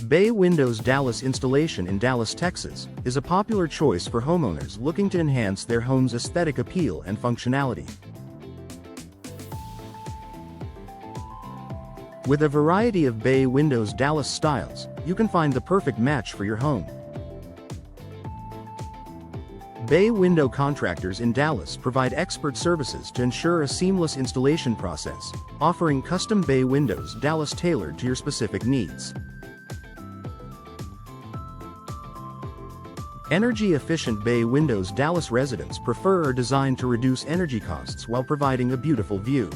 Bay Windows Dallas installation in Dallas, Texas, is a popular choice for homeowners looking to enhance their home's aesthetic appeal and functionality. With a variety of Bay Windows Dallas styles, you can find the perfect match for your home. Bay Window Contractors in Dallas provide expert services to ensure a seamless installation process, offering custom Bay Windows Dallas tailored to your specific needs. Energy-efficient Bay Windows Dallas residents prefer or designed to reduce energy costs while providing a beautiful view.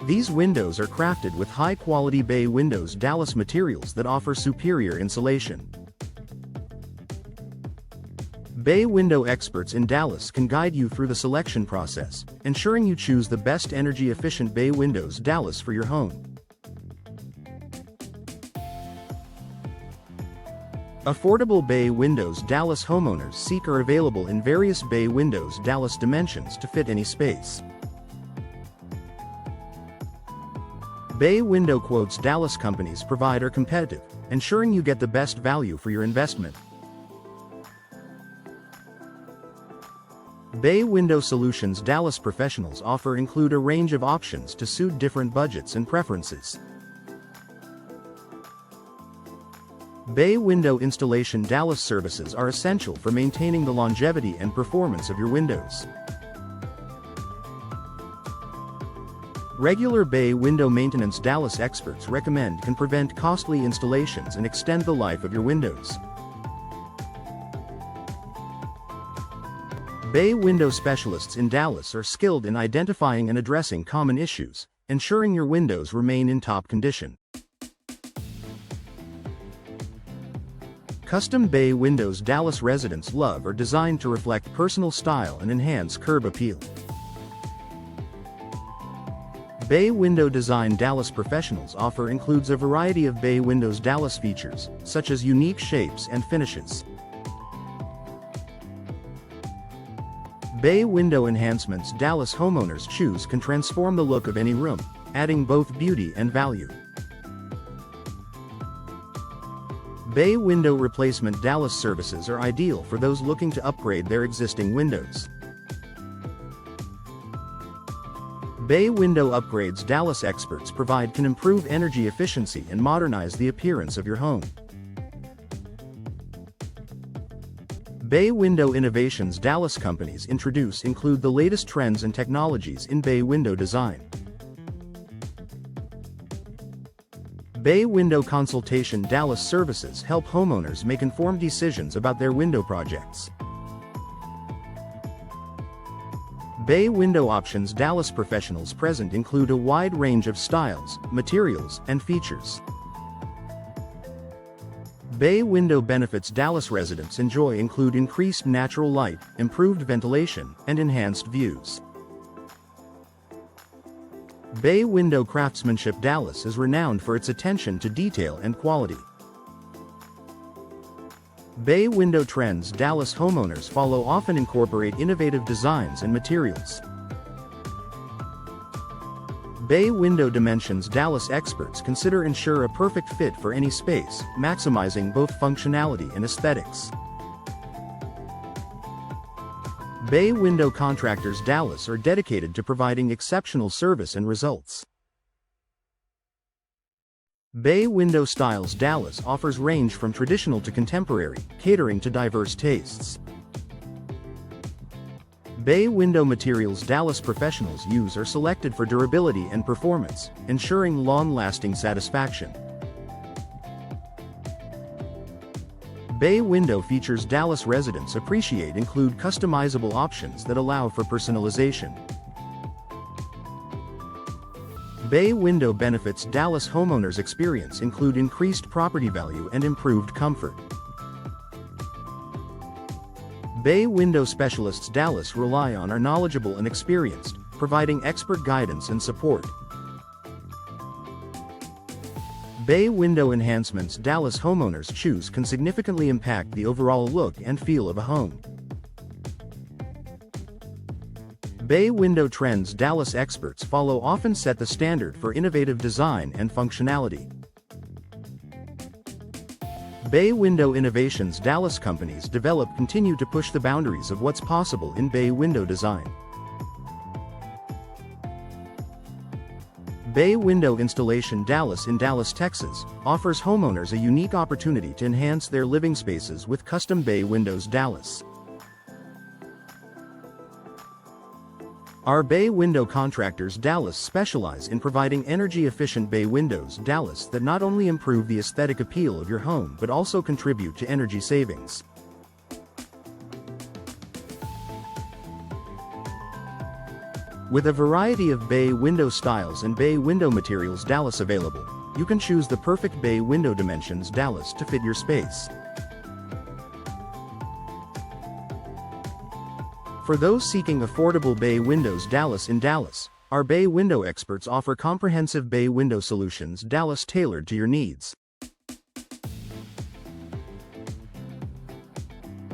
These windows are crafted with high-quality Bay Windows Dallas materials that offer superior insulation. Bay Window experts in Dallas can guide you through the selection process, ensuring you choose the best energy-efficient Bay Windows Dallas for your home. Affordable Bay Windows Dallas homeowners seek are available in various Bay Windows Dallas dimensions to fit any space. Bay Window quotes Dallas companies provide are competitive, ensuring you get the best value for your investment. Bay Window Solutions Dallas professionals include a range of options to suit different budgets and preferences. Bay Window Installation Dallas services are essential for maintaining the longevity and performance of your windows. Regular Bay Window maintenance Dallas experts recommend can prevent costly installations and extend the life of your windows. Bay Window specialists in Dallas are skilled in identifying and addressing common issues, ensuring your windows remain in top condition. Custom Bay Windows Dallas residents love are designed to reflect personal style and enhance curb appeal. Bay Window Design Dallas professionals includes a variety of Bay Windows Dallas features, such as unique shapes and finishes. Bay Window enhancements Dallas homeowners choose can transform the look of any room, adding both beauty and value. Bay Window Replacement Dallas services are ideal for those looking to upgrade their existing windows. Bay Window upgrades Dallas experts provide can improve energy efficiency and modernize the appearance of your home. Bay Window Innovations Dallas companies include the latest trends and technologies in Bay Window design. Bay Window Consultation Dallas services help homeowners make informed decisions about their window projects. Bay Window Options Dallas professionals present include a wide range of styles, materials, and features. Bay Window benefits Dallas residents enjoy include increased natural light, improved ventilation, and enhanced views. Bay Window Craftsmanship Dallas is renowned for its attention to detail and quality. Bay Window Trends Dallas homeowners often incorporate innovative designs and materials. Bay Window Dimensions Dallas experts ensure a perfect fit for any space, maximizing both functionality and aesthetics. Bay Window Contractors Dallas are dedicated to providing exceptional service and results. Bay Window Styles Dallas range from traditional to contemporary, catering to diverse tastes. Bay Window materials Dallas professionals use are selected for durability and performance, ensuring long-lasting satisfaction. Bay Window features Dallas residents include customizable options that allow for personalization. Bay Window benefits Dallas homeowners include increased property value and improved comfort. Bay Window specialists Dallas rely on are knowledgeable and experienced, providing expert guidance and support. Bay Window enhancements Dallas homeowners choose can significantly impact the overall look and feel of a home. Bay window trends Dallas experts follow often set the standard for innovative design and functionality. Bay Window Innovations Dallas companies continue to push the boundaries of what's possible in bay window design. Bay Window Installation Dallas in Dallas, Texas, offers homeowners a unique opportunity to enhance their living spaces with custom bay windows Dallas. Our bay window contractors Dallas specialize in providing energy-efficient bay windows Dallas that not only improve the aesthetic appeal of your home but also contribute to energy savings. With a variety of bay window styles and bay window materials Dallas available, you can choose the perfect bay window dimensions Dallas to fit your space. For those seeking affordable bay windows Dallas in Dallas, our bay window experts offer comprehensive bay window solutions Dallas tailored to your needs.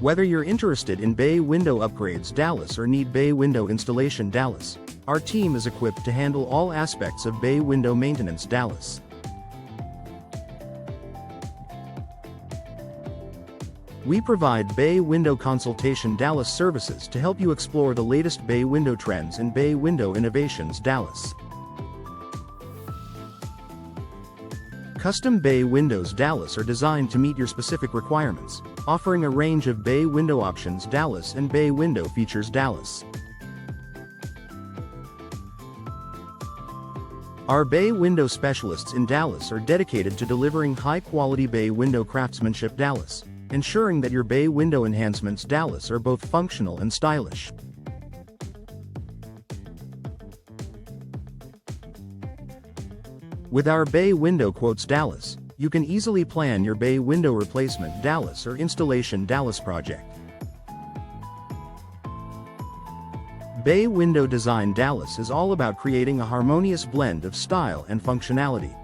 Whether you're interested in bay window upgrades Dallas or need bay window installation Dallas, our team is equipped to handle all aspects of bay window maintenance Dallas. We provide Bay Window Consultation Dallas services to help you explore the latest bay window trends and bay window innovations Dallas. Custom bay windows Dallas are designed to meet your specific requirements, offering a range of bay window options Dallas and bay window features Dallas. Our bay window specialists in Dallas are dedicated to delivering high-quality bay window craftsmanship Dallas, ensuring that your bay window enhancements Dallas are both functional and stylish. With our Bay Window Quotes Dallas, you can easily plan your bay window replacement Dallas or installation Dallas project. Bay Window Design Dallas is all about creating a harmonious blend of style and functionality.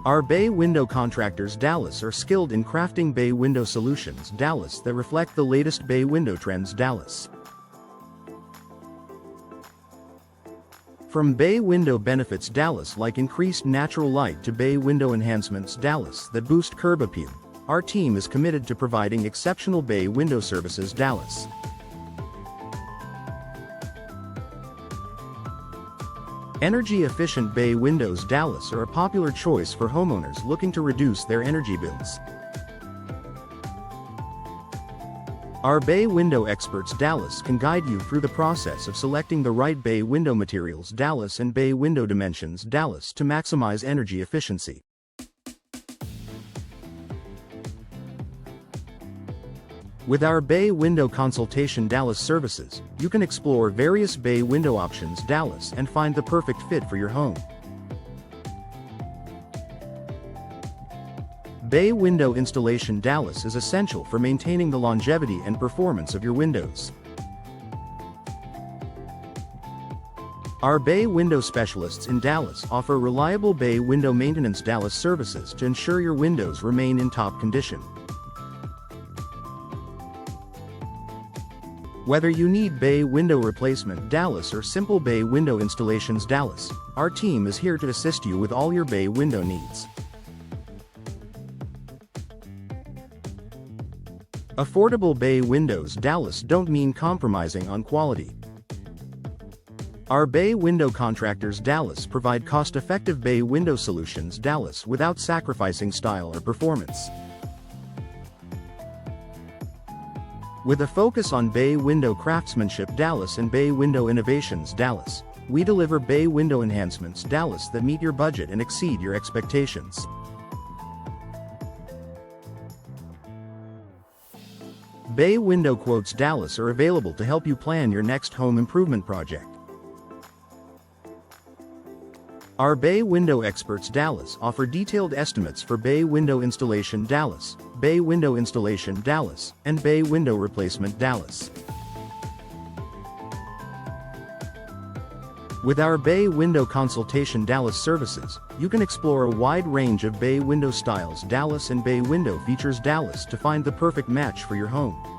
Our bay window contractors Dallas are skilled in crafting bay window solutions Dallas that reflect the latest bay window trends Dallas. From bay window benefits Dallas like increased natural light to bay window enhancements Dallas that boost curb appeal, our team is committed to providing exceptional bay window services Dallas. Energy-efficient bay windows Dallas are a popular choice for homeowners looking to reduce their energy bills. Our bay window experts Dallas can guide you through the process of selecting the right bay window materials Dallas and bay window dimensions Dallas to maximize energy efficiency. With our Bay Window Consultation Dallas services, you can explore various bay window options Dallas and find the perfect fit for your home. Bay Window Installation Dallas is essential for maintaining the longevity and performance of your windows. Our bay window specialists in Dallas offer reliable bay window maintenance Dallas services to ensure your windows remain in top condition. Whether you need bay window replacement Dallas or simple bay window installations Dallas, our team is here to assist you with all your bay window needs. Affordable bay windows Dallas don't mean compromising on quality. Our bay window contractors Dallas provide cost-effective bay window solutions Dallas without sacrificing style or performance. With a focus on bay window craftsmanship Dallas and bay window innovations Dallas, we deliver bay window enhancements Dallas that meet your budget and exceed your expectations. Bay Window Quotes Dallas are available to help you plan your next home improvement project. Our bay window experts Dallas offer detailed estimates for bay window installation Dallas, bay window installation Dallas, and bay window replacement Dallas. With our Bay Window Consultation Dallas services, you can explore a wide range of bay window styles Dallas and bay window features Dallas to find the perfect match for your home.